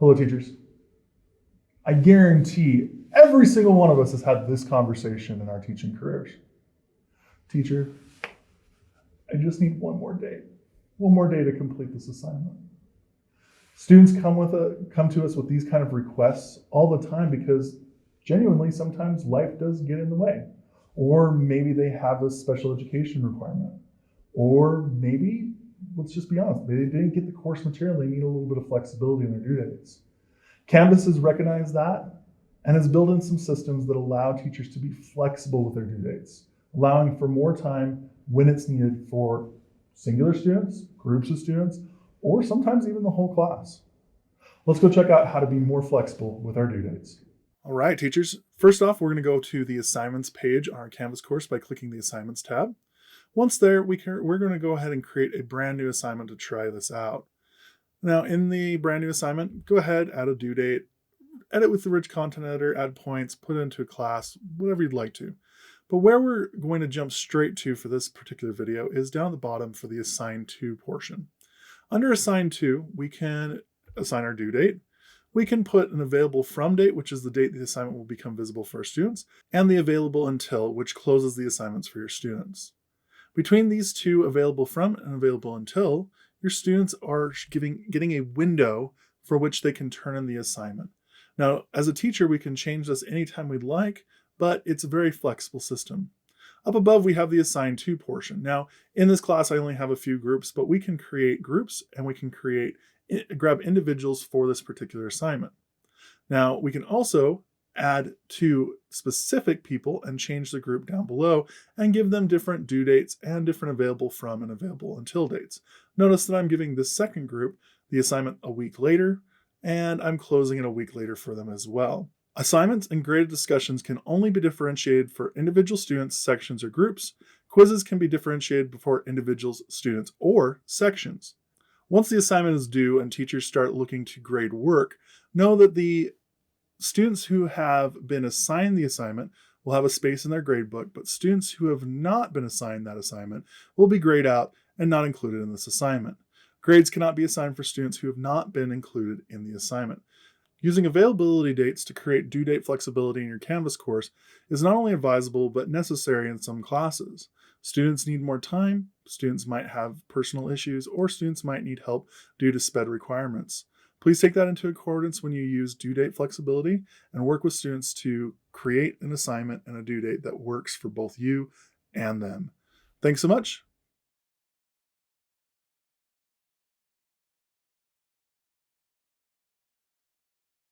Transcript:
Hello, teachers. I guarantee every single one of us has had this conversation in our teaching careers. Teacher, I just need one more day to complete this assignment. Students come to us with these kind of requests all the time because genuinely sometimes life does get in the way. Or maybe they have a special education requirement. Or maybe, let's just be honest, they didn't get the course material, they need a little bit of flexibility in their due dates. Canvas has recognized that and has built in some systems that allow teachers to be flexible with their due dates, allowing for more time when it's needed for singular students, groups of students, or sometimes even the whole class. Let's go check out how to be more flexible with our due dates. All right, teachers. First off, we're going to go to the assignments page on our Canvas course by clicking the assignments tab. Once there, we're going to go ahead and create a brand new assignment to try this out. Now, in the brand new assignment, go ahead, add a due date, edit with the rich content editor, add points, put it into a class, whatever you'd like to. But where we're going to jump straight to for this particular video is down at the bottom for the Assign To portion. Under Assign To, we can assign our due date. We can put an available from date, which is the date the assignment will become visible for our students, and the available until, which closes the assignments for your students. Between these two, available from and available until, your students are getting a window for which they can turn in the assignment. Now, as a teacher, we can change this anytime we'd like, but it's a very flexible system. Up above, we have the Assign To portion. Now, in this class, I only have a few groups, but we can create groups and we can grab individuals for this particular assignment. Now, we can also add to specific people and change the group down below and give them different due dates and different available from and available until dates. Notice that I'm giving this second group the assignment a week later, and I'm closing it a week later for them as well. Assignments and graded discussions can only be differentiated for individual students, sections, or groups. Quizzes can be differentiated for individuals, students, or sections. Once the assignment is due and teachers start looking to grade work, know that the students who have been assigned the assignment will have a space in their gradebook, but students who have not been assigned that assignment will be grayed out and not included in this assignment. Grades cannot be assigned for students who have not been included in the assignment. Using availability dates to create due date flexibility in your Canvas course is not only advisable but necessary in some classes. Students need more time, students might have personal issues, or students might need help due to SPED requirements. Please take that into accordance when you use due date flexibility and work with students to create an assignment and a due date that works for both you and them. Thanks so much.